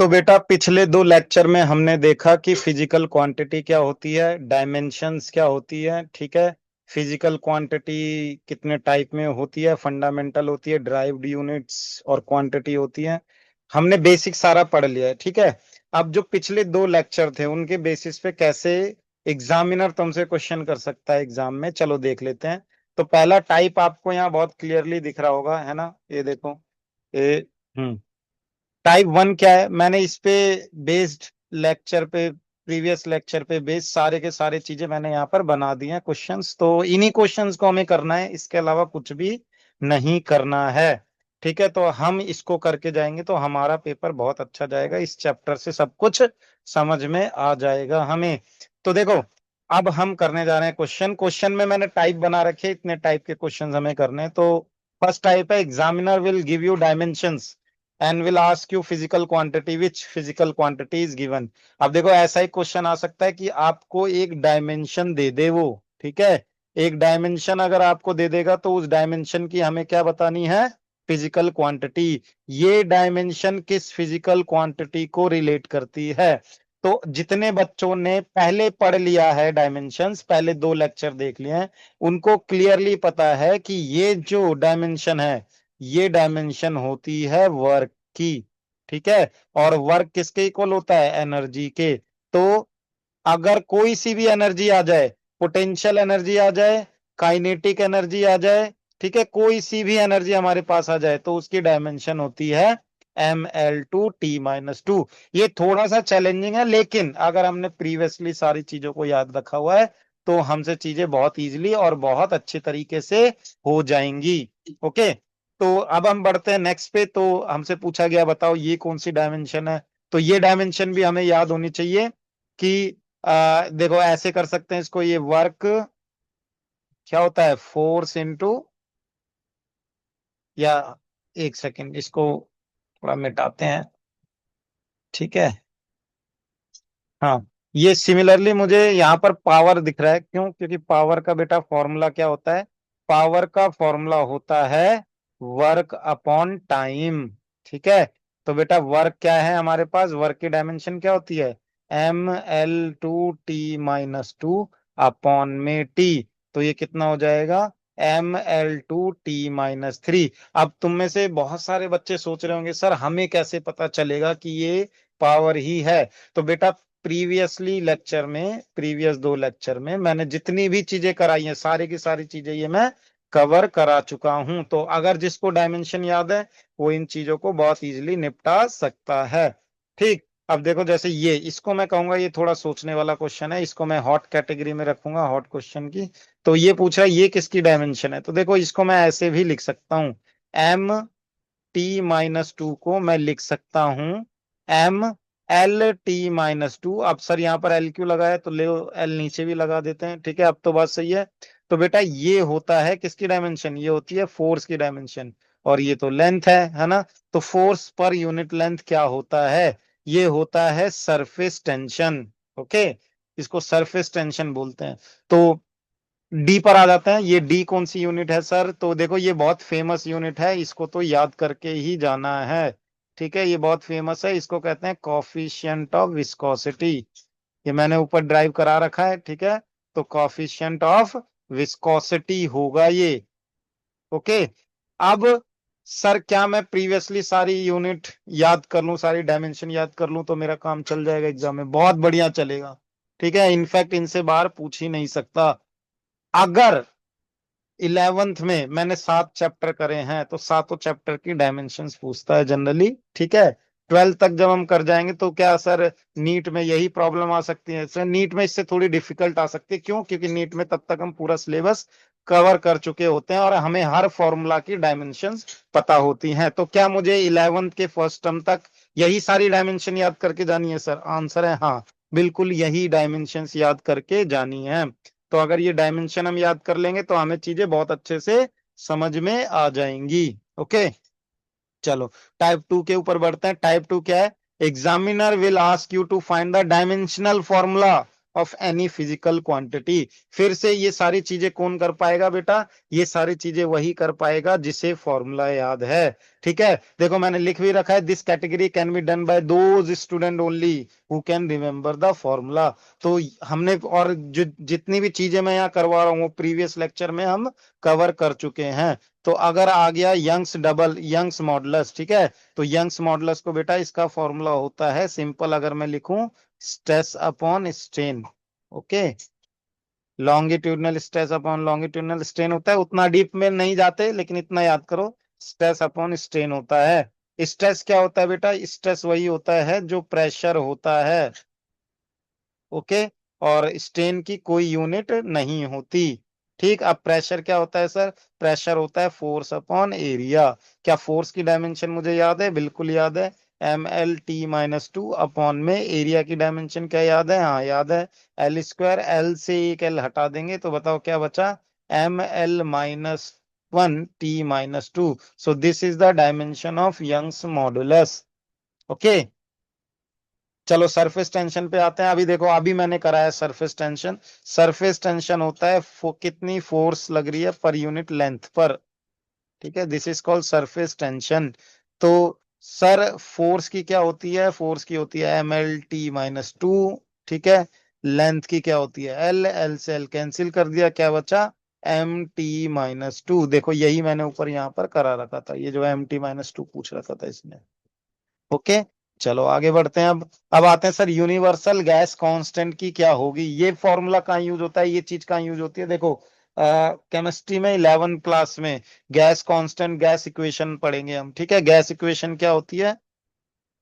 तो बेटा पिछले दो लेक्चर में हमने देखा कि फिजिकल क्वांटिटी क्या होती है, डायमेंशंस क्या होती है। ठीक है, फिजिकल क्वांटिटी कितने टाइप में होती है, फंडामेंटल होती है, डिराइव्ड यूनिट्स और क्वांटिटी होती है। हमने बेसिक सारा पढ़ लिया है। ठीक है, अब जो पिछले दो लेक्चर थे उनके बेसिस पे कैसे एग्जामिनर तुमसे क्वेश्चन कर सकता है एग्जाम में, चलो देख लेते हैं। तो पहला टाइप आपको यहाँ बहुत क्लियरली दिख रहा होगा, है ना, ये देखो। ये टाइप वन क्या है, मैंने इस पे बेस्ड लेक्चर पे, प्रीवियस लेक्चर पे बेस्ड सारे के सारे चीजें मैंने यहाँ पर बना दी हैं क्वेश्चंस, तो इन्हीं क्वेश्चंस को हमें करना है, इसके अलावा कुछ भी नहीं करना है। ठीक है, तो हम इसको करके जाएंगे तो हमारा पेपर बहुत अच्छा जाएगा, इस चैप्टर से सब कुछ समझ में आ जाएगा हमें। तो देखो, अब हम करने जा रहे हैं क्वेश्चन। क्वेश्चन में मैंने टाइप बना रखे, इतने टाइप के क्वेश्चन हमें करने हैं। तो फर्स्ट टाइप है, examiner will give you dimensions and will ask you physical quantity, which physical quantity is given. अब देखो, ऐसा ही क्वेश्चन आ सकता है कि आपको एक डायमेंशन दे दे वो। ठीक है, एक डायमेंशन अगर आपको दे देगा तो उस डायमेंशन की हमें क्या बतानी है, फिजिकल क्वांटिटी। ये डायमेंशन किस फिजिकल क्वांटिटी को रिलेट करती है। तो जितने बच्चों ने पहले पढ़ लिया है डायमेंशंस, पहले दो लेक्चर देख लिए हैं, उनको क्लियरली पता है कि ये जो डायमेंशन है, ये डायमेंशन होती है वर्क की। ठीक है, और वर्क किसके इक्वल होता है, एनर्जी के। तो अगर कोई सी भी एनर्जी आ जाए, पोटेंशियल एनर्जी आ जाए, काइनेटिक एनर्जी आ जाए, ठीक है, कोई सी भी एनर्जी हमारे पास आ जाए तो उसकी डायमेंशन होती है ml2t-2। ये थोड़ा सा चैलेंजिंग है, लेकिन अगर हमने प्रीवियसली सारी चीजों को याद रखा हुआ है तो हमसे चीजें बहुत इजीली और बहुत अच्छे तरीके से हो जाएंगी। ओके, तो अब हम बढ़ते हैं नेक्स्ट पे। तो हमसे पूछा गया, बताओ ये कौन सी डायमेंशन है। तो ये डायमेंशन भी हमें याद होनी चाहिए कि देखो ऐसे कर सकते हैं इसको, ये वर्क क्या होता है, फोर्स इनटू, या एक सेकंड इसको थोड़ा मिटाते हैं। ठीक है, हाँ, ये सिमिलरली मुझे यहाँ पर पावर दिख रहा है, क्यों, क्योंकि पावर का बेटा फॉर्मूला क्या होता है, पावर का फॉर्मूला होता है वर्क अपॉन टाइम। ठीक है, तो बेटा वर्क क्या है हमारे पास, वर्क की डायमेंशन क्या होती है, ml2t-2 अपॉन में टी। तो ये कितना हो जाएगा, ml2t-3। अब तुम में से बहुत सारे बच्चे सोच रहे होंगे, सर हमें कैसे पता चलेगा कि ये पावर ही है। तो बेटा प्रीवियसली लेक्चर में, प्रीवियस दो लेक्चर में मैंने जितनी भी चीजें कराई हैं, सारी की सारी चीजें ये मैं कवर करा चुका हूं। तो अगर जिसको डायमेंशन याद है वो इन चीजों को बहुत इजीली निपटा सकता है। ठीक, अब देखो, जैसे ये, इसको मैं कहूंगा ये थोड़ा सोचने वाला क्वेश्चन है, इसको मैं हॉट कैटेगरी में रखूंगा, हॉट क्वेश्चन की। तो ये पूछ रहा है ये किसकी डायमेंशन है, तो देखो इसको मैं ऐसे भी लिख सकता हूं, mt-2 को मैं लिख सकता हूं mlt-2। अब सर यहाँ पर एल क्यू लगाया तो ले, एल नीचे भी लगा देते हैं। ठीक है, अब तो बात सही है। तो बेटा ये होता है किसकी डायमेंशन, ये होती है फोर्स की डायमेंशन, और ये तो लेंथ है ना। तो फोर्स पर यूनिट लेंथ क्या होता है, ये होता है सरफेस टेंशन। ओके, इसको सरफेस टेंशन बोलते हैं। तो डी पर आ जाते हैं, ये डी कौन सी यूनिट है सर, तो देखो ये बहुत फेमस यूनिट है, इसको तो याद करके ही जाना है। ठीक है, ये बहुत फेमस है, इसको कहते हैं कॉफिशिएंट ऑफ विस्कोसिटी। ये मैंने ऊपर ड्राइव करा रखा है। ठीक है, तो कॉफिशिएंट ऑफ विस्कोसिटी होगा ये। ओके, अब सर क्या मैं प्रीवियसली सारी यूनिट याद कर लूं, सारी डायमेंशन याद कर लूं तो मेरा काम चल जाएगा एग्जाम में, बहुत बढ़िया चलेगा। ठीक है, इनफैक्ट इनसे बाहर पूछ ही नहीं सकता। अगर 11th में मैंने 7 चैप्टर करे हैं तो सातों चैप्टर की डायमेंशंस पूछता है जनरली। ठीक है, 12th तक जब हम कर जाएंगे तो क्या सर नीट में यही प्रॉब्लम आ सकती है, सर नीट में इससे थोड़ी डिफिकल्ट आ सकती है, क्यों, क्योंकि नीट में तब तक हम पूरा सिलेबस कवर कर चुके होते हैं और हमें हर फॉर्मूला की डायमेंशंस पता होती हैं। तो क्या मुझे 11th के फर्स्ट टर्म तक यही सारी डायमेंशन याद करके जानी है सर, आंसर है हाँ, बिल्कुल यही डायमेंशंस याद करके जानी है। तो अगर ये डायमेंशन हम याद कर लेंगे तो हमें चीजें बहुत अच्छे से समझ में आ जाएंगी। ओके, चलो टाइप टू के ऊपर बढ़ते हैं। टाइप टू क्या है, examiner will ask you to find the dimensional formula of any physical quantity. फिर से ये सारी चीजें कौन कर पाएगा बेटा, ये सारी चीजें वही कर पाएगा जिसे फॉर्मूला याद है। ठीक है, देखो मैंने लिख भी रखा है, this category can be done by those student only who can remember the formula. तो हमने और जो जितनी भी चीजें मैं यहाँ करवा रहा हूँ वो प्रीवियस लेक्चर में हम कवर कर चुके हैं। तो अगर आ गया यंग्स मॉडुलस, ठीक है, तो यंग्स मॉडुलस को बेटा इसका फॉर्मूला होता है सिंपल, अगर मैं लिखूं stress upon strain. Okay, longitudinal stress upon longitudinal strain होता है, उतना डीप में नहीं जाते लेकिन इतना याद करो, स्ट्रेस अपॉन स्ट्रेन होता है। स्ट्रेस क्या होता है बेटा, स्ट्रेस वही होता है जो प्रेशर होता है। ओके, और स्ट्रेन की कोई यूनिट नहीं होती। ठीक, अब प्रेशर क्या होता है सर, प्रेशर होता है फोर्स अपॉन एरिया। क्या फोर्स की डायमेंशन मुझे याद है, बिल्कुल याद है, mlt-2 अपॉन में एरिया की डायमेंशन क्या याद है, हाँ याद है, L², L से एक L हटा देंगे तो बताओ क्या बचा, ml-1t-2। So this is the dimension of Young's modulus. Okay, चलो सरफेस टेंशन पे आते हैं। अभी देखो अभी मैंने कराया सरफेस टेंशन। सरफेस टेंशन होता है कितनी फोर्स लग रही है पर यूनिट लेंथ पर। ठीक है, this is called surface tension. तो सर फोर्स की क्या होती है, फोर्स की होती है mlt-2। ठीक है, लेंथ की क्या होती है L, L से L कैंसिल कर दिया, क्या बचा mt-2। देखो यही मैंने ऊपर यहाँ पर करा रखा था, ये जो mt-2 पूछ रखा था इसने। ओके, चलो आगे बढ़ते हैं। अब आते हैं सर यूनिवर्सल गैस कांस्टेंट की क्या होगी, ये फॉर्मूला कहाँ यूज होता है, ये चीज कहाँ यूज होती है, देखो केमिस्ट्री में 11 क्लास में गैस कांस्टेंट गैस इक्वेशन पढ़ेंगे हम। ठीक है, गैस इक्वेशन क्या होती है,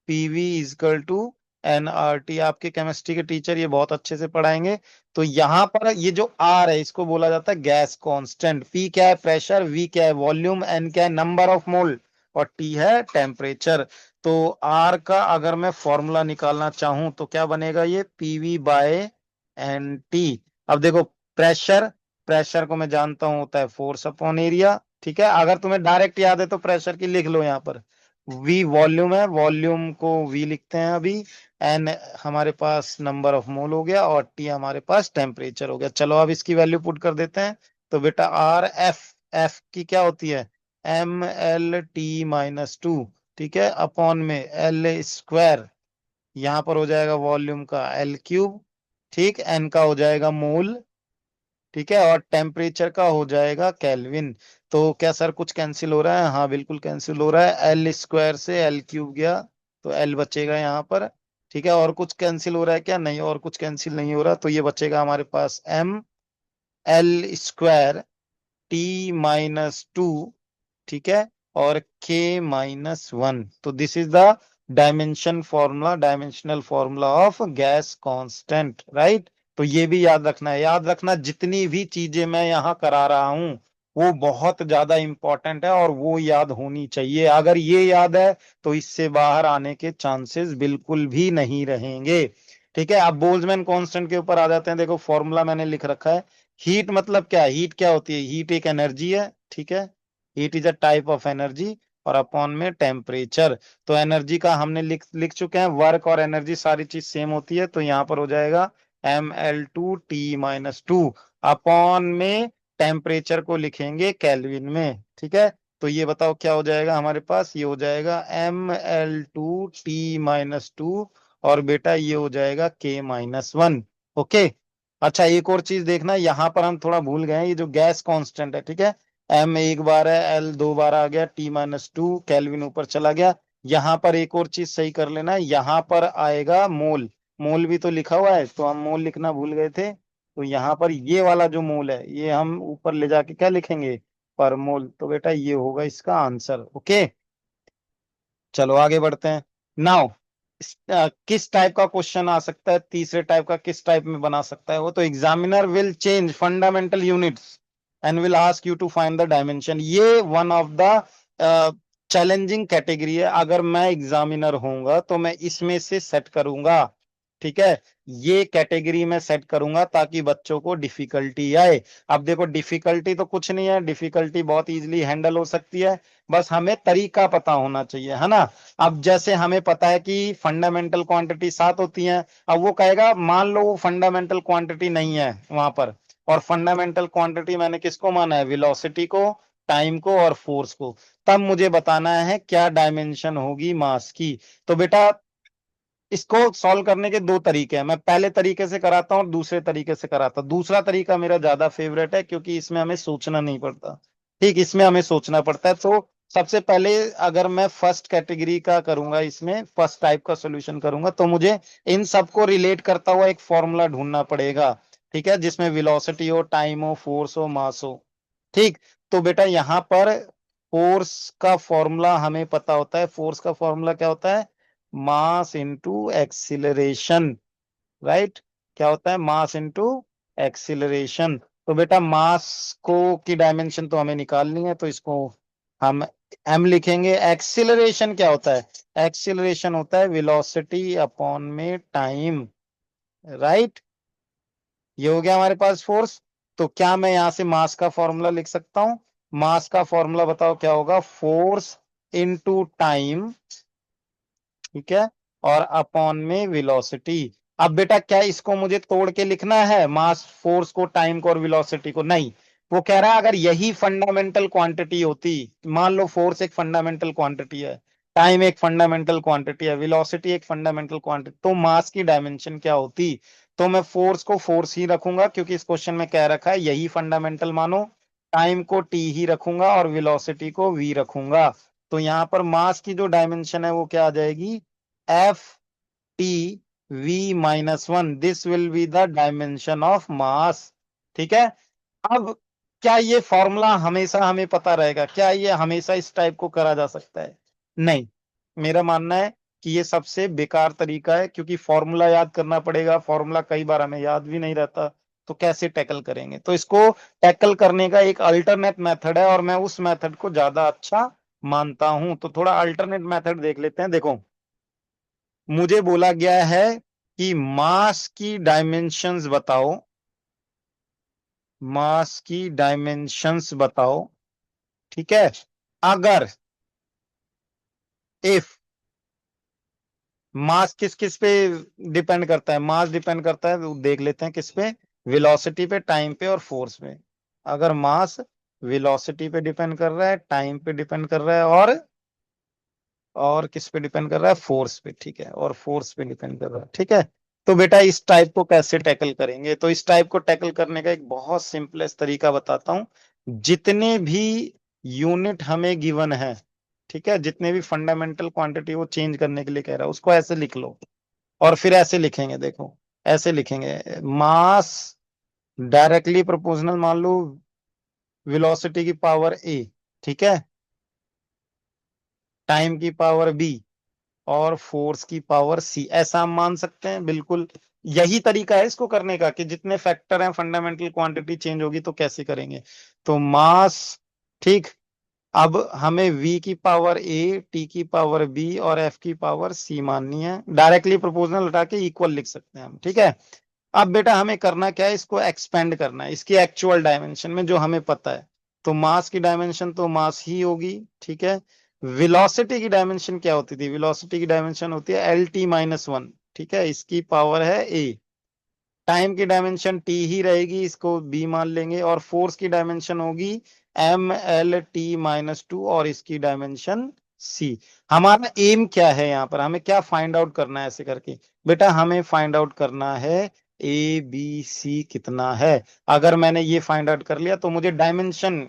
पीवी इजकल टू एनआरटी। आपके केमिस्ट्री के टीचर ये बहुत अच्छे से पढ़ाएंगे। तो यहाँ पर ये जो आर है इसको बोला जाता है गैस कांस्टेंट। पी क्या है प्रेशर, वी क्या है वॉल्यूम, एन क्या है नंबर ऑफ मोल, और टी है टेम्परेचर। तो आर का अगर मैं फॉर्मूला निकालना चाहूं तो क्या बनेगा, ये पीवी बाय एन टी। अब देखो प्रेशर, प्रेशर को मैं जानता हूं होता है फोर्स अपॉन एरिया। ठीक है, अगर तुम्हें डायरेक्ट याद है तो प्रेशर की लिख लो यहाँ पर। वी वॉल्यूम है, वॉल्यूम को वी लिखते हैं अभी। एन हमारे पास नंबर ऑफ मोल हो गया, और टी हमारे पास टेम्परेचर हो गया। चलो अब इसकी वैल्यू पुट कर देते हैं। तो बेटा आर एफ, एफ की क्या होती है mlt-2। ठीक है, अपॉन में L², यहां पर हो जाएगा वॉल्यूम का L³। ठीक, एन का हो जाएगा मोल। ठीक है, और टेम्परेचर का हो जाएगा केल्विन। तो क्या सर कुछ कैंसिल हो रहा है, हाँ बिल्कुल कैंसिल हो रहा है, L² से L³ गया तो L बचेगा यहाँ पर। ठीक है, और कुछ कैंसिल हो रहा है क्या, नहीं और कुछ कैंसिल नहीं हो रहा, तो ये बचेगा हमारे पास mL²t-2। ठीक है, और k-1। तो this is the dimension formula, dimensional formula of gas constant, right. तो ये भी याद रखना है, याद रखना जितनी भी चीजें मैं यहाँ करा रहा हूँ वो बहुत ज्यादा इंपॉर्टेंट है और वो याद होनी चाहिए। अगर ये याद है तो इससे बाहर आने के चांसेस बिल्कुल भी नहीं रहेंगे। ठीक है, अब बोल्ट्जमैन कांस्टेंट के ऊपर आ जाते हैं। देखो फॉर्मूला मैंने लिख रखा है। हीट मतलब क्या है, हीट क्या होती है, हीट एक एनर्जी है। ठीक है, heat is a type of energy, और अपॉन में टेम्परेचर। तो एनर्जी का हमने लिख लिख चुके हैं, वर्क और एनर्जी सारी चीज सेम होती है, तो यहाँ पर हो जाएगा mL2t-2 अपॉन में टेम्परेचर को लिखेंगे केल्विन में। ठीक है, तो ये बताओ क्या हो जाएगा हमारे पास, ये हो जाएगा mL2t-2, और बेटा ये हो जाएगा k-1। ओके, अच्छा एक और चीज देखना, यहाँ पर हम थोड़ा भूल गए हैं, ये जो गैस कांस्टेंट है, ठीक है, m एक बार है, L दो बार आ गया, t-2 केल्विन ऊपर चला गया। यहाँ पर एक और चीज सही कर लेना, यहाँ पर आएगा मोल। मोल भी तो लिखा हुआ है, तो हम मोल लिखना भूल गए थे, तो यहाँ पर ये वाला जो मोल है ये हम ऊपर ले जाके क्या लिखेंगे, पर मोल। तो बेटा ये होगा इसका आंसर। ओके, चलो आगे बढ़ते हैं। नाउ किस टाइप का क्वेश्चन आ सकता है, तीसरे टाइप का किस टाइप में बना सकता है वो, तो examiner will change fundamental units and will ask you to find the dimension. ये one of the challenging category है, अगर मैं एग्जामिनर होऊंगा तो मैं इसमें से सेट करूंगा। ठीक है, ये कैटेगरी में सेट करूंगा ताकि बच्चों को डिफिकल्टी आए। अब देखो डिफिकल्टी तो कुछ नहीं है, डिफिकल्टी बहुत इजीली हैंडल हो सकती है, बस हमें तरीका पता होना चाहिए, है ना। अब जैसे हमें पता है कि फंडामेंटल क्वांटिटी 7 होती हैं, अब वो कहेगा मान लो वो फंडामेंटल क्वांटिटी नहीं है वहां पर, और फंडामेंटल क्वांटिटी मैंने किसको माना है, वेलोसिटी को, टाइम को और फोर्स को। तब मुझे बताना है क्या डायमेंशन होगी मास की। तो बेटा इसको सॉल्व करने के दो तरीके हैं, मैं पहले तरीके से कराता हूँ और दूसरे तरीके से कराता हूँ। दूसरा तरीका मेरा ज्यादा फेवरेट है क्योंकि इसमें हमें सोचना नहीं पड़ता। ठीक, इसमें हमें सोचना पड़ता है। तो सबसे पहले अगर मैं फर्स्ट कैटेगरी का करूंगा, इसमें फर्स्ट टाइप का सॉल्यूशन करूंगा, तो मुझे इन सबको रिलेट करता हुआ एक फॉर्मूला ढूंढना पड़ेगा। ठीक है, जिसमें वेलोसिटी हो, टाइम हो, फोर्स हो, मास हो। ठीक, तो बेटा यहाँ पर फोर्स का फॉर्मूला हमें पता होता है। फोर्स का फॉर्मूला क्या होता है? Mass into acceleration. राइट, क्या होता है? Mass into acceleration. तो बेटा मास को की डायमेंशन तो हमें निकालनी है, तो इसको हम एम लिखेंगे। एक्सिलरेशन क्या होता है? एक्सिलरेशन होता है वेलोसिटी अपॉन में टाइम। राइट, ये हो गया हमारे पास फोर्स। तो क्या मैं यहां से मास का फॉर्मूला लिख सकता हूं? मास का फॉर्मूला बताओ क्या होगा? Force into time. ठीक है, और अपॉन में वेलोसिटी। अब बेटा क्या इसको मुझे तोड़ के लिखना है, मास फोर्स को, टाइम को और वेलोसिटी को? नहीं, वो कह रहा है अगर यही फंडामेंटल क्वांटिटी होती, मान लो फोर्स एक फंडामेंटल क्वांटिटी है, टाइम एक फंडामेंटल क्वांटिटी है, वेलोसिटी एक फंडामेंटल क्वांटिटी, तो मास की डायमेंशन क्या होती? तो मैं फोर्स को फोर्स ही रखूंगा क्योंकि इस क्वेश्चन में कह रखा है यही फंडामेंटल मानो। टाइम को टी ही रखूंगा और वेलोसिटी को वी रखूंगा। तो यहां पर मास की जो डायमेंशन है वो क्या आ जाएगी? F T V minus one, this will be the dimension of मास। ठीक है, अब क्या ये फॉर्मूला हमेशा हमें पता रहेगा? क्या ये हमेशा इस टाइप को करा जा सकता है? नहीं, मेरा मानना है कि ये सबसे बेकार तरीका है क्योंकि फॉर्मूला याद करना पड़ेगा, फॉर्मूला कई बार हमें याद भी नहीं रहता, तो कैसे टैकल करेंगे? तो इसको टैकल करने का एक अल्टरनेट मेथड है और मैं उस मेथड को ज्यादा अच्छा मानता हूं। तो थोड़ा अल्टरनेट मेथड देख लेते हैं। देखो, मुझे बोला गया है कि मास की डायमेंशंस बताओ, मास की डायमेंशंस बताओ। ठीक है, अगर इफ मास किस किस पे डिपेंड करता है? मास डिपेंड करता है, तो देख लेते हैं किस पे। वेलोसिटी पे, टाइम पे और फोर्स पे। अगर मास वेलोसिटी पे डिपेंड कर रहा है, टाइम पे डिपेंड कर रहा है और किस पे डिपेंड कर रहा है? फोर्स पे। ठीक है, और फोर्स पे डिपेंड कर रहा है। ठीक है, तो बेटा इस टाइप को कैसे टैकल करेंगे? तो इस टाइप को टैकल करने का एक बहुत सिंपलेस्ट तरीका बताता हूं। जितने भी यूनिट हमें गिवन है, ठीक है, जितने भी फंडामेंटल क्वांटिटी वो चेंज करने के लिए कह रहा है, उसको ऐसे लिख लो। और फिर ऐसे लिखेंगे, देखो ऐसे लिखेंगे, मास डायरेक्टली प्रोपोर्शनल मान लो वेलोसिटी की पावर ए। ठीक है, टाइम की पावर बी और फोर्स की पावर सी, ऐसा हम मान सकते हैं। बिल्कुल यही तरीका है इसको करने का कि जितने फैक्टर हैं फंडामेंटल क्वांटिटी चेंज होगी तो कैसे करेंगे। तो मास, ठीक, अब हमें v की पावर a, t की पावर b और f की पावर c माननी है। डायरेक्टली प्रोपोर्शनल हटा के इक्वल लिख सकते हैं हम। ठीक है, अब बेटा हमें करना क्या है? इसको एक्सपेंड करना है इसकी एक्चुअल डायमेंशन में जो हमें पता है। तो मास की डायमेंशन तो मास ही होगी। ठीक है, वेलोसिटी की डायमेंशन क्या होती थी? वेलोसिटी की डायमेंशन होती है एल टी माइनस वन। ठीक है, इसकी पावर है ए। टाइम की डायमेंशन टी ही रहेगी, इसको बी मान लेंगे। और फोर्स की डायमेंशन होगी M L T minus two और इसकी डायमेंशन सी। हमारा एम क्या है यहाँ पर? हमें क्या फाइंड आउट करना है ऐसे करके? बेटा हमें फाइंड आउट करना है ए बी सी कितना है। अगर मैंने ये फाइंड आउट कर लिया तो मुझे डायमेंशन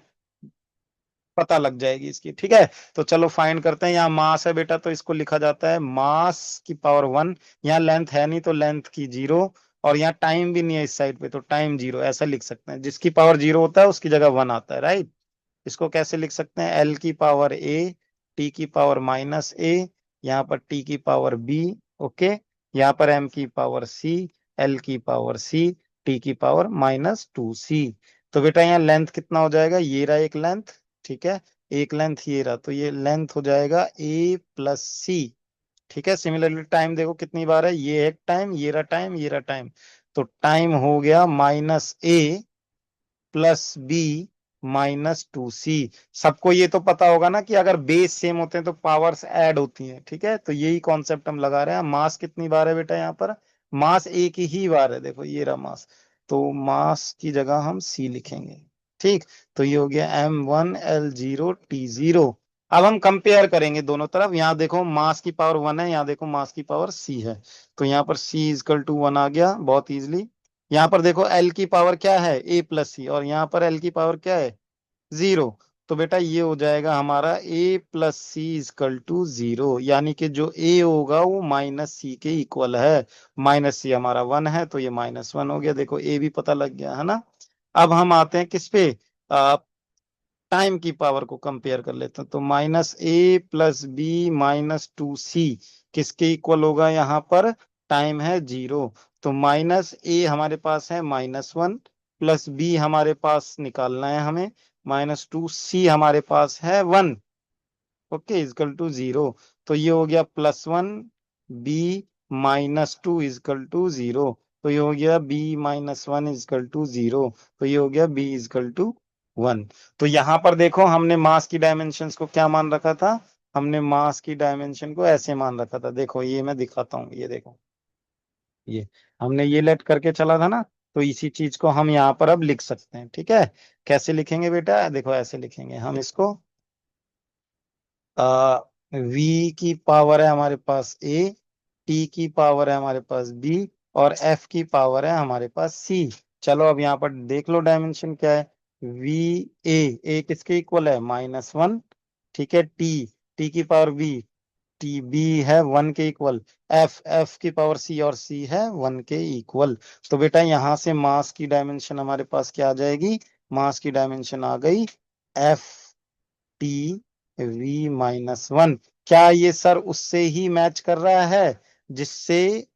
पता लग जाएगी इसकी। ठीक है, तो चलो फाइंड करते हैं। यहाँ मास है बेटा, तो इसको लिखा जाता है मास की पावर वन। यहाँ लेंथ है नहीं तो लेंथ की जीरो, और यहाँ टाइम भी नहीं है इस साइड पे, तो टाइम जीरो, ऐसा लिख सकते हैं। जिसकी पावर जीरो होता है उसकी जगह वन आता है। राइट, इसको कैसे लिख सकते हैं? एल की पावर ए, टी की पावर माइनस ए, यहाँ पर टी की पावर बी। ओके, यहाँ पर एम की पावर सी, एल की पावर सी, टी की पावर माइनस टू सी। तो बेटा यहाँ लेंथ कितना हो जाएगा? ये रहा एक लेंथ। ठीक है, एक लेंथ ये रहा, तो ये लेंथ हो जाएगा ए प्लस सी। ठीक है, सिमिलरली टाइम देखो कितनी बार है, ये एक टाइम, ये रहा टाइम, ये रहा टाइम। तो टाइम हो गया माइनस ए प्लस बी माइनस टू सी। सबको ये तो पता होगा ना कि अगर बेस सेम होते हैं तो पावर्स ऐड होती हैं। ठीक है, तो यही कॉन्सेप्ट हम लगा रहे हैं। मास कितनी बार है बेटा यहाँ पर? मास एक ही बार है, देखो ये रहा मास। तो मास की जगह हम सी लिखेंगे। ठीक, तो ये हो गया M one L zero T zero. अब हम कंपेयर करेंगे दोनों तरफ। यहाँ देखो मास की पावर 1 है, यहाँ देखो मास की पावर c है, तो यहाँ पर c इजकल टू 1 आ गया बहुत इजीली। यहाँ पर देखो l की पावर क्या है, a प्लस सी, और यहाँ पर l की पावर क्या है, 0। तो बेटा ये हो जाएगा हमारा a plus C equal to 0, यानी कि जो a होगा वो माइनस सी के इक्वल है। माइनस सी हमारा 1 है, तो ये -1 हो गया। देखो a भी पता लग गया है ना। अब हम आते हैं किस पे, टाइम की पावर को कंपेयर कर लेते हैं। तो -a+b-2c किसके इक्वल होगा, यहाँ पर टाइम है 0, तो -a हमारे पास है -1, प्लस b हमारे पास निकालना है हमें, -2c हमारे पास है 1। Okay, equal to 0। तो ये हो गया +1, b-2 इजकल टू 0। तो ये हो गया b-1 इजकल टू 0। तो ये हो गया b इजकल टू 1। तो यहां पर देखो हमने मास की डायमेंशंस को क्या मान रखा था, हमने मास की डायमेंशन को ऐसे मान रखा था। देखो ये मैं दिखाता हूँ, ये देखो, ये हमने ये लेट करके चला था ना, तो इसी चीज को हम यहाँ पर अब लिख सकते हैं। ठीक है, कैसे लिखेंगे बेटा, देखो ऐसे लिखेंगे हम इसको। v की पावर है हमारे पास a, t की पावर है हमारे पास b, और f की पावर है हमारे पास c। चलो अब यहाँ पर देख लो डायमेंशन क्या है। v a किसके इक्वल है, -1। ठीक है, t की पावर b, b है 1 के इक्वल। f की पावर c, और c है 1 के इक्वल। तो बेटा यहाँ से मास की डायमेंशन हमारे पास क्या आ जाएगी, मास की डायमेंशन आ गई f v-1। क्या ये सर उससे ही मैच कर रहा है जिससे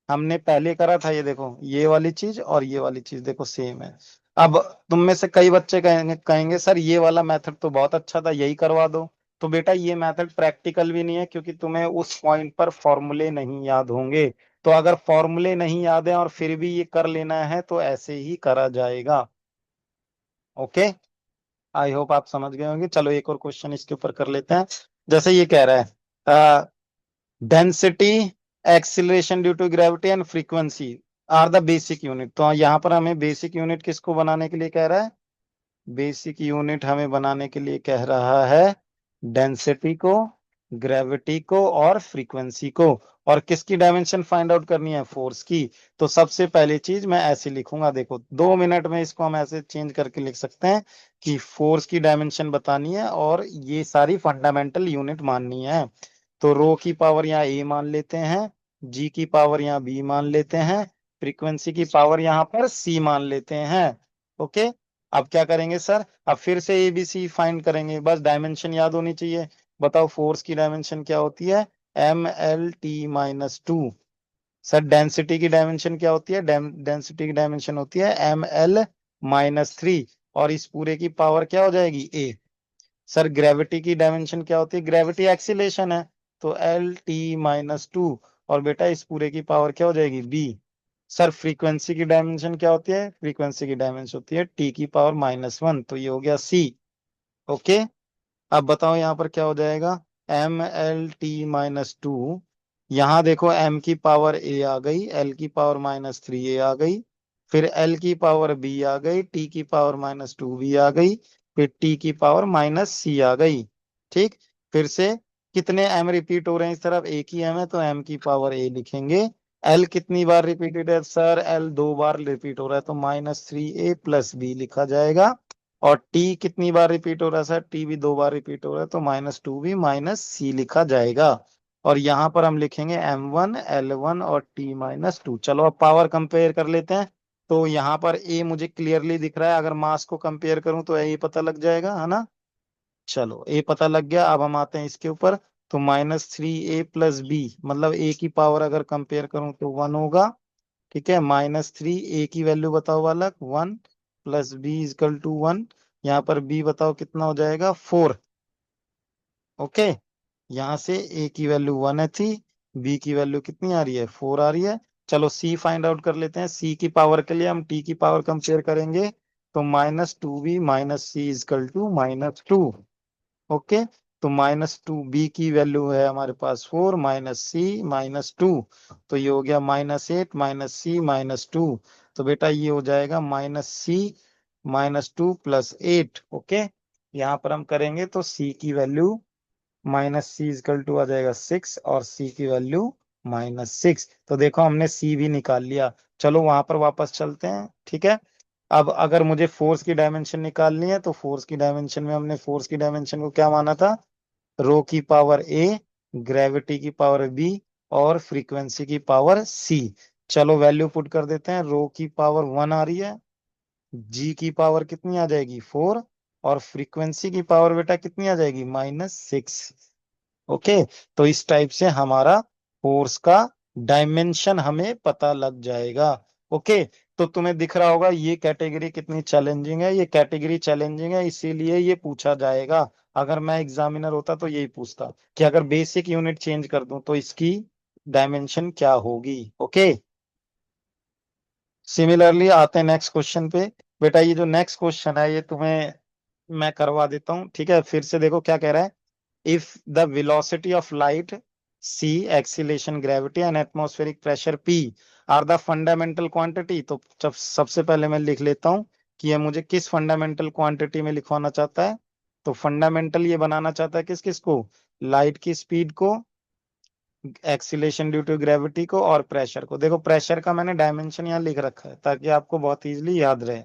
हमने पहले करा था, ये देखो ये वाली चीज और ये वाली चीज देखो सेम है। अब तुम में से कई बच्चे कहेंगे सर ये वाला मेथड तो बहुत अच्छा था, यही करवा दो। तो बेटा ये मेथड प्रैक्टिकल भी नहीं है, क्योंकि तुम्हें उस पॉइंट पर फॉर्मूले नहीं याद होंगे। तो अगर फॉर्मूले नहीं याद है और फिर भी ये कर लेना है तो ऐसे ही करा जाएगा। ओके, आई होप आप समझ गए होंगे। चलो एक और क्वेश्चन इसके ऊपर कर लेते हैं। जैसे ये कह रहा है density, acceleration due to gravity and frequency are the basic unit. तो यहाँ पर हमें बेसिक यूनिट किसको बनाने के लिए कह रहा है, बेसिक यूनिट हमें बनाने के लिए कह रहा है डेंसिटी को, ग्रेविटी को और फ्रीक्वेंसी को। और किसकी डायमेंशन फाइंड आउट करनी है, फोर्स की। तो सबसे पहली चीज मैं ऐसे लिखूंगा, देखो 2 मिनट में इसको हम ऐसे चेंज करके लिख सकते हैं कि फोर्स की डायमेंशन बतानी है और ये सारी फंडामेंटल यूनिट माननी है। तो रो की पावर यहाँ ए मान लेते हैं, जी की पावर यहाँ बी मान लेते हैं, फ्रीक्वेंसी की पावर यहाँ पर सी मान लेते हैं। ओके, अब क्या करेंगे सर, अब फिर से एबीसी फाइंड करेंगे, बस डायमेंशन याद होनी चाहिए। बताओ फोर्स की डायमेंशन क्या होती है, ml-2। सर डेंसिटी की डायमेंशन क्या होती है, डेंसिटी की डायमेंशन होती है ml-3, और इस पूरे की पावर क्या हो जाएगी, a। सर ग्रेविटी की डायमेंशन क्या होती है, ग्रेविटी एक्सीलेशन है, तो L-T-2, और बेटा इस पूरे की पावर क्या हो जाएगी, b। सर फ्रीक्वेंसी की डायमेंशन क्या होती है, फ्रीक्वेंसी की डायमेंशन होती है t की पावर -1, तो ये हो गया c। ओके, अब बताओ यहाँ पर क्या हो जाएगा, ml-t-2। यहाँ देखो m की पावर a आ गई, l की पावर -3a आ गई, फिर l की पावर b आ गई, t की पावर -2b आ गई, फिर t की पावर -c आ गई। ठीक, फिर से कितने m रिपीट हो रहे हैं इस तरफ, एक ही m है तो m की पावर a लिखेंगे। l कितनी बार रिपीटेड है सर, l 2 बार रिपीट हो रहा है तो -3a+b लिखा जाएगा। और टी कितनी बार रिपीट हो रहा है सर, टी भी 2 बार रिपीट हो रहा है तो -2b-c लिखा जाएगा। और यहाँ पर हम लिखेंगे m1 l1 और t-2। चलो अब पावर कंपेयर कर लेते हैं। तो यहाँ पर a मुझे क्लियरली दिख रहा है, अगर मास को कंपेयर करूं तो a पता लग जाएगा, है ना। चलो a पता लग गया, अब हम आते हैं इसके ऊपर। तो -3a+b, मतलब a की पावर अगर कंपेयर करूं तो 1 होगा। ठीक है, -3, ए की वैल्यू बताओ वाला 1, प्लस बी इजकल टू 1। यहाँ पर बी बताओ कितना हो जाएगा, 4। ओके, यहाँ से ए की वैल्यू 1 है थी, बी की वैल्यू कितनी आ रही है, 4 आ रही है। चलो सी फाइंड आउट कर लेते हैं। सी की पावर के लिए हम टी की पावर कंपेयर करेंगे, तो -2b-c इजकल टू -2। ओके, तो -2b की वैल्यू है हमारे पास 4, -c-2, तो ये हो गया -8 -c-2। तो बेटा ये हो जाएगा -c-2 + 8। ओके, यहाँ पर हम करेंगे तो C की value minus C equal to आ जाएगा 6 और C की वैल्यू -6। तो देखो हमने C भी निकाल लिया। चलो वहां पर वापस चलते हैं, ठीक है। अब अगर मुझे फोर्स की डायमेंशन निकालनी है तो फोर्स की डायमेंशन में हमने फोर्स की डायमेंशन को क्या माना था, रो की पावर A, ग्रेविटी की पावर B और फ्रीक्वेंसी की पावर C। चलो वैल्यू पुट कर देते हैं। रो की पावर 1 आ रही है, जी की पावर कितनी आ जाएगी 4 और फ्रीक्वेंसी की पावर बेटा कितनी आ जाएगी -6। ओके, तो इस टाइप से हमारा फोर्स का डायमेंशन हमें पता लग जाएगा। ओके, तो तुम्हें दिख रहा होगा ये कैटेगरी कितनी चैलेंजिंग है। ये कैटेगरी चैलेंजिंग है इसीलिए ये पूछा जाएगा। अगर मैं एग्जामिनर होता तो यही पूछता कि अगर बेसिक यूनिट चेंज कर दूं तो इसकी डायमेंशन क्या होगी। ओके, सिमिलरली आते हैं नेक्स्ट क्वेश्चन पे। बेटा ये जो नेक्स्ट क्वेश्चन है ये तुम्हें मैं करवा देता हूँ, ठीक है। फिर से देखो क्या कह रहा है। If the velocity of light c, acceleration, gravity and atmospheric pressure p are the fundamental quantity, तो जब सबसे पहले मैं लिख लेता हूं कि ये मुझे किस फंडामेंटल क्वांटिटी में लिखवाना चाहता है। तो फंडामेंटल ये बनाना चाहता है किस किस को, लाइट की स्पीड को, एक्सीलेशन ड्यू टू ग्रेविटी को और प्रेशर को। देखो प्रेशर का मैंने डायमेंशन यहाँ लिख रखा है ताकि आपको बहुत इजीली याद रहे,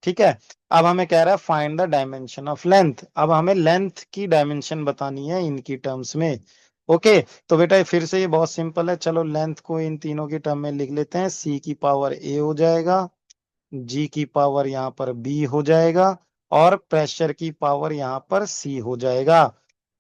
ठीक है। अब हमें कह रहा है find the dimension of length. अब हमें लेंथ की डायमेंशन बतानी है इनकी टर्म्स में। ओके, तो बेटा फिर से ये बहुत सिंपल है। चलो लेंथ को इन तीनों की टर्म में लिख लेते हैं। C की पावर A हो जाएगा, G की पावर यहाँ पर B हो जाएगा और प्रेशर की पावर यहाँ पर C हो जाएगा।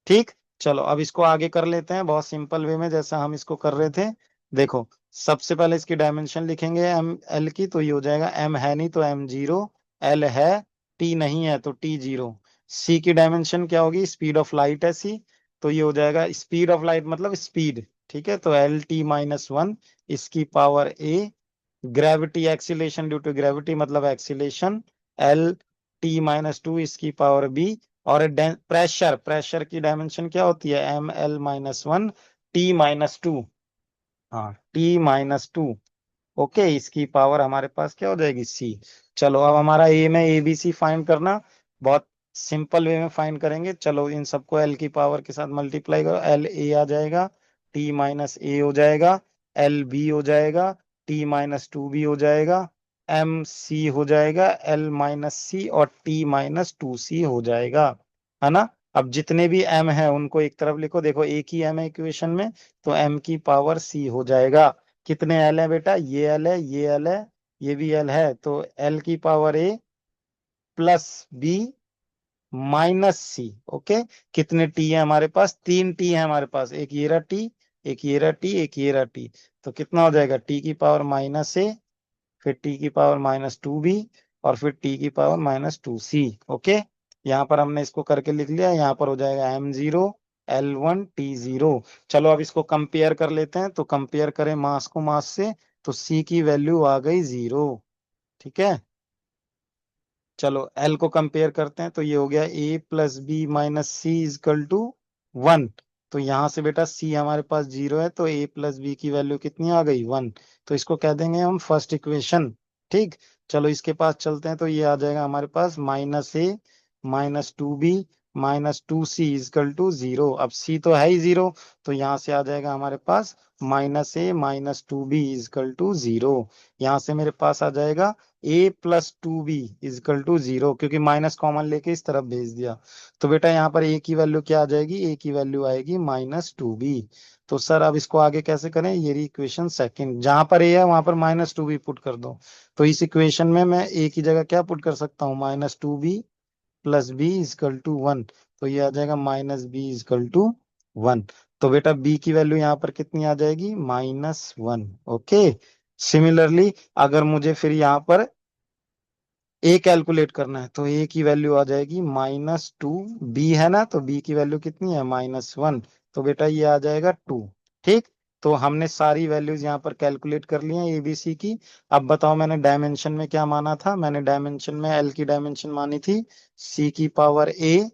ठीक, चलो अब इसको आगे कर लेते हैं बहुत सिंपल वे में जैसा हम इसको कर रहे थे। देखो सबसे पहले इसकी डायमेंशन लिखेंगे एम एल की, तो ये हो जाएगा M है नहीं तो M0, L है, T नहीं है तो T0। C की डायमेंशन क्या होगी, स्पीड ऑफ लाइट है C, तो ये हो जाएगा स्पीड ऑफ लाइट मतलब स्पीड, ठीक है। तो LT-1 इसकी power A, gravity acceleration due to gravity मतलब एक्सीलेशन LT-2 इसकी पावर B और प्रेशर, प्रेशर की डायमेंशन क्या होती है ML-1 T-2। हाँ T-2। ओके, इसकी पावर हमारे पास क्या हो जाएगी C। चलो अब हमारा ए में ABC फाइंड करना, बहुत सिंपल वे में फाइंड करेंगे। चलो इन सबको L की पावर के साथ मल्टीप्लाई करो, LA आ जाएगा, T-A हो जाएगा, LB हो जाएगा, T-2 भी हो जाएगा, MC हो जाएगा, L-C और T-2C हो जाएगा, है ना। अब जितने भी M है उनको एक तरफ लिखो। देखो एक ही M है इक्वेशन में, तो M की पावर C हो जाएगा। कितने एल है बेटा, ये एल है, ये एल है, ये भी एल है, तो एल की power A plus B -C। Okay, कितने टी है हमारे पास, 3 टी है हमारे पास, एक ये रहा टी, एक ये रहा टी, एक ये रहा टी। तो कितना हो जाएगा, टी की पावर -A, फिर टी की पावर -2B और फिर टी की पावर -2C। ओके, यहाँ पर हमने इसको करके लिख लिया। यहाँ पर हो जाएगा M0 L1 T0। चलो अब इसको कंपेयर कर लेते हैं, तो कंपेयर करें मास को मास से, तो C की वैल्यू आ गई 0, ठीक है। चलो L को कंपेयर करते हैं, तो ये हो गया A+B-C = 1। तो यहां से बेटा C हमारे पास 0 है, तो A+B की वैल्यू कितनी आ गई 1। तो इसको कह देंगे हम फर्स्ट इक्वेशन। ठीक, चलो इसके पास चलते हैं, तो ये आ जाएगा हमारे पास -A-2B -2C = 0। अब C तो है ही 0, तो यहाँ से आ जाएगा हमारे पास -A-2B = 0। यहाँ से मेरे पास आ जाएगा A+2B = 0, क्योंकि माइनस कॉमन लेके इस तरफ भेज दिया। तो बेटा यहाँ पर A की वैल्यू क्या आ जाएगी, A की वैल्यू आएगी -2B। तो सर अब इसको आगे कैसे करें, ये रही इक्वेशन सेकंड, जहां पर A है वहां पर -2B पुट कर दो। तो इस इक्वेशन में मैं A की जगह क्या पुट कर सकता हूँ, -2B + B = 1। तो ये आ जाएगा -B = 1। तो बेटा B की वैल्यू यहाँ पर कितनी आ जाएगी, -1। ओके, सिमिलरली अगर मुझे फिर यहाँ पर ए कैलकुलेट करना है, तो ए की वैल्यू आ जाएगी -2B, है ना, तो बी की वैल्यू कितनी है -1। तो बेटा ये आ जाएगा 2। ठीक, तो हमने सारी वैल्यूज यहाँ पर कैलकुलेट कर ली हैं एबीसी की। अब बताओ मैंने डायमेंशन में क्या माना था, मैंने डायमेंशन में एल की डायमेंशन मानी थी C की पावर A,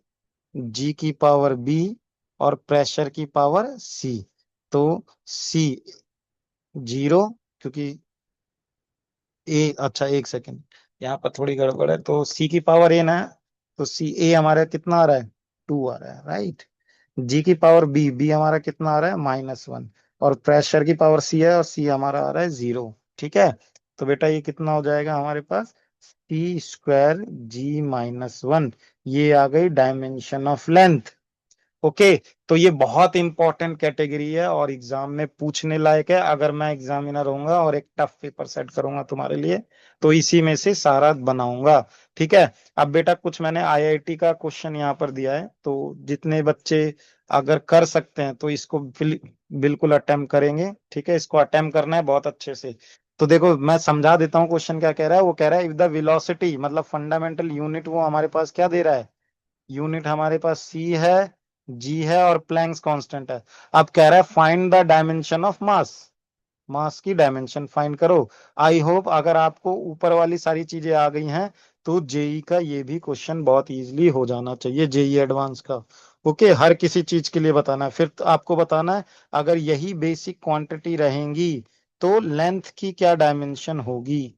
G की पावर B और प्रेशर की पावर C। तो C 0, क्योंकि ए, अच्छा एक सेकेंड, यहाँ पर थोड़ी गड़बड़ है। तो C की पावर A ना, तो सी ए हमारा कितना आ रहा है, 2 आ रहा है, राइट। जी की पावर बी, बी हमारा कितना आ रहा है, -1। और प्रेशर की पावर सी है, और सी हमारा आ रहा है 0। ठीक है, तो बेटा ये कितना हो जाएगा हमारे पास, T²G-1। ये आ गई डायमेंशन ऑफ लेंथ। ओके, तो ये बहुत इंपॉर्टेंट कैटेगरी है और एग्जाम में पूछने लायक है। अगर मैं एग्जामिनर होऊंगा और एक टफ पेपर सेट करूंगा तुम्हारे लिए, तो इसी में से सारा बनाऊंगा। ठीक है, अब बेटा कुछ मैंने आईआईटी का क्वेश्चन यहाँ पर दिया है, तो जितने बच्चे अगर कर सकते हैं तो इसको बिल्कुल अटेम्प्ट करेंगे। ठीक है, इसको अटेम्प्ट करना है बहुत अच्छे से। तो देखो मैं समझा देता हूँ क्वेश्चन क्या कह रहा है। वो कह रहा है इफ द वेलोसिटी, मतलब फंडामेंटल यूनिट वो हमारे पास क्या दे रहा है, यूनिट हमारे पास सी है, जी है, और प्लैंक्स कांस्टेंट है। अब कह रहा है find the dimension of mass, mass की डायमेंशन फाइंड करो। आई होप अगर आपको ऊपर वाली सारी चीजें आ गई हैं तो जेई का ये भी क्वेश्चन बहुत इजीली हो जाना चाहिए, जेई एडवांस का। ओके, हर किसी चीज के लिए बताना है, फिर तो आपको बताना है अगर यही बेसिक क्वांटिटी रहेंगी तो लेंथ की क्या डायमेंशन होगी।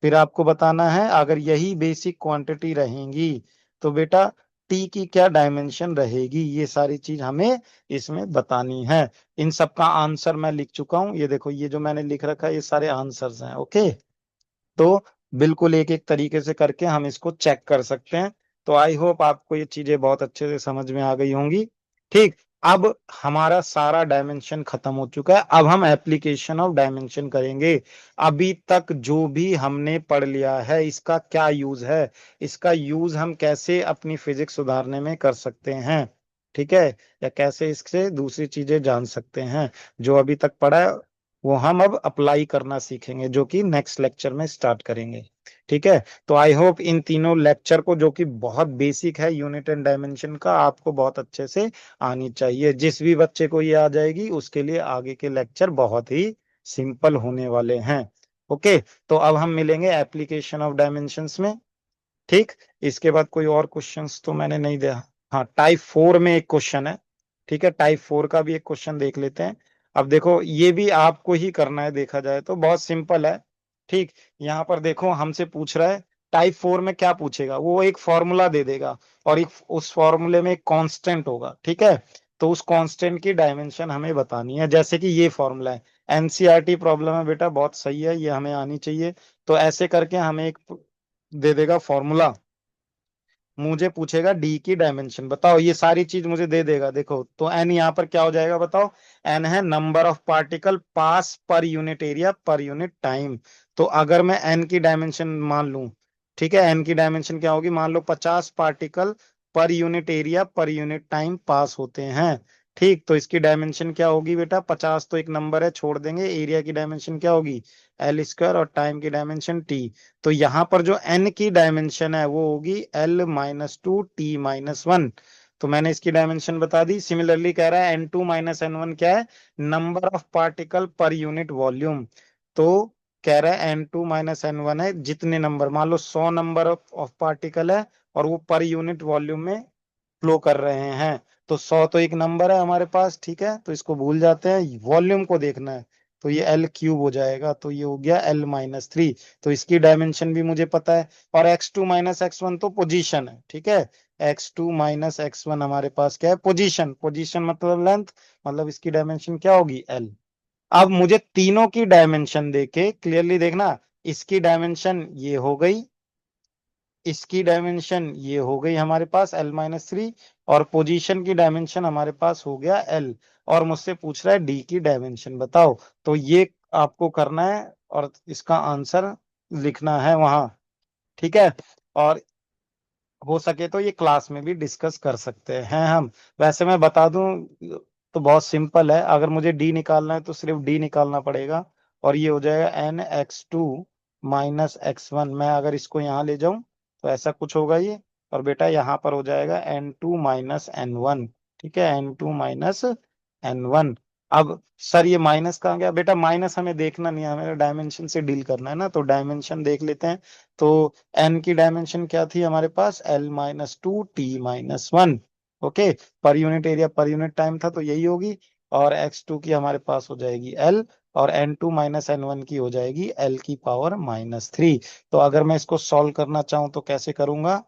फिर आपको बताना है अगर यही बेसिक क्वांटिटी रहेंगी तो बेटा टी की क्या डायमेंशन रहेगी। ये सारी चीज हमें इसमें बतानी है। इन सब का आंसर मैं लिख चुका हूं, ये देखो ये जो मैंने लिख रखा है ये सारे आंसर्स हैं। ओके, तो बिल्कुल एक एक तरीके से करके हम इसको चेक कर सकते हैं। तो आई होप आपको ये चीजें बहुत अच्छे से समझ में आ गई होंगी। ठीक, अब हमारा सारा डायमेंशन खत्म हो चुका है, अब हम एप्लीकेशन ऑफ डायमेंशन करेंगे। अभी तक जो भी हमने पढ़ लिया है इसका क्या यूज है, इसका यूज हम कैसे अपनी फिजिक्स सुधारने में कर सकते हैं। ठीक है, या कैसे इससे दूसरी चीजें जान सकते हैं, जो अभी तक पढ़ा है वो हम अब अप्लाई करना सीखेंगे, जो कि नेक्स्ट लेक्चर में स्टार्ट करेंगे। ठीक है, तो आई होप इन तीनों लेक्चर को, जो कि बहुत बेसिक है यूनिट एंड डायमेंशन का, आपको बहुत अच्छे से आनी चाहिए। जिस भी बच्चे को ये आ जाएगी उसके लिए आगे के लेक्चर बहुत ही सिंपल होने वाले हैं। ओके, तो अब हम मिलेंगे एप्लीकेशन ऑफ डायमेंशंस में। ठीक, इसके बाद कोई और क्वेश्चंस तो मैंने नहीं दिया। हाँ, टाइप 4 में एक क्वेश्चन है। ठीक है, टाइप 4 का भी एक क्वेश्चन देख लेते हैं। अब देखो ये भी आपको ही करना है, देखा जाए तो बहुत सिंपल है। ठीक, यहाँ पर देखो हमसे पूछ रहा है टाइप 4 में क्या पूछेगा, वो एक फॉर्मूला दे देगा और एक उस फॉर्मूले में एक कांस्टेंट होगा। ठीक है, तो उस कांस्टेंट की डायमेंशन हमें बतानी है, जैसे कि ये फॉर्मूला है। एनसीईआरटी प्रॉब्लम है बेटा, बहुत सही है, ये हमें आनी चाहिए। तो ऐसे करके हमें एक दे देगा फॉर्मूला, मुझे पूछेगा डी की डायमेंशन बताओ, ये सारी चीज मुझे दे देगा। देखो तो एन यहाँ पर क्या हो जाएगा बताओ, एन है number of particle pass per unit area per unit time. तो अगर मैं एन की डायमेंशन मान लूं, ठीक है, एन की डायमेंशन क्या होगी, मान लो 50 particle per unit area per unit time pass होते हैं। ठीक, तो इसकी डायमेंशन क्या होगी बेटा, 50 तो एक नंबर है छोड़ देंगे, एरिया की डायमेंशन क्या होगी, L² और टाइम की डायमेंशन टी। तो यहां पर जो n की डायमेंशन है वो होगी L-2 T-1। तो मैंने इसकी डायमेंशन बता दी। सिमिलरली कह रहा है N2 - N1 क्या है, number of particle per unit volume. तो कह रहा है N2 - N1 है जितने नंबर, मान लो 100 नंबर ऑफ पार्टिकल है और वो पर यूनिट वॉल्यूम में फ्लो कर रहे हैं। तो 100 तो एक नंबर है हमारे पास, ठीक है, तो इसको भूल जाते हैं, वॉल्यूम को देखना है। तो ये L³ हो जाएगा, तो ये हो गया L-3। तो इसकी डायमेंशन भी मुझे पता है। और x2 - x1 तो पोजीशन है। ठीक है, x2 - x1 हमारे पास क्या है, पोजीशन, पोजीशन मतलब लेंथ, मतलब इसकी डायमेंशन क्या होगी, L। अब मुझे तीनों की डायमेंशन देके क्लियरली देखना, इसकी डायमेंशन ये हो गई, इसकी डायमेंशन ये हो गई हमारे पास L-3, और पोजीशन की डायमेंशन हमारे पास हो गया L। और मुझसे पूछ रहा है डी की डायमेंशन बताओ। तो ये आपको करना है और इसका आंसर लिखना है वहां। ठीक है, और हो सके तो ये क्लास में भी डिस्कस कर सकते हैं हम। वैसे मैं बता दूं तो बहुत सिंपल है, अगर मुझे डी निकालना है तो सिर्फ डी निकालना पड़ेगा, और ये हो जाएगा N(x2 - x1)। मैं अगर इसको यहाँ ले जाऊं तो ऐसा कुछ होगा ये, और बेटा यहाँ पर हो जाएगा N2 - N1। ठीक है, N2 - N1। अब सर ये माइनस कहाँ गया, बेटा माइनस हमें देखना नहीं है, हमें डायमेंशन से डील करना है ना, तो डायमेंशन देख लेते हैं। तो एन की डायमेंशन क्या थी हमारे पास, L-2 T-1। Okay, per unit area per unit time था तो यही होगी। और x2 की हमारे पास हो जाएगी L, और N2 - N1 की हो जाएगी L की पावर -3। तो अगर मैं इसको सॉल्व करना चाहूं तो कैसे करूंगा,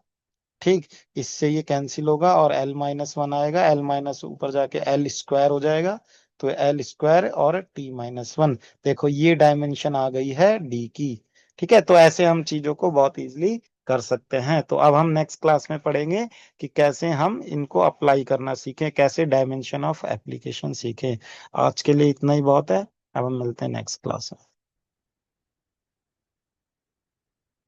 ठीक, इससे ये कैंसिल होगा और L-1 आएगा, L- ऊपर जाके L² हो जाएगा, तो L² और T-1। देखो ये डायमेंशन आ गई है डी की। ठीक है, तो ऐसे हम चीजों को बहुत इजीली कर सकते हैं। तो अब हम नेक्स्ट क्लास में पढ़ेंगे कि कैसे हम इनको अप्लाई करना सीखें, कैसे डायमेंशन ऑफ एप्लीकेशन सीखें। आज के लिए इतना ही बहुत है, अब हम मिलते हैं नेक्स्ट क्लास में।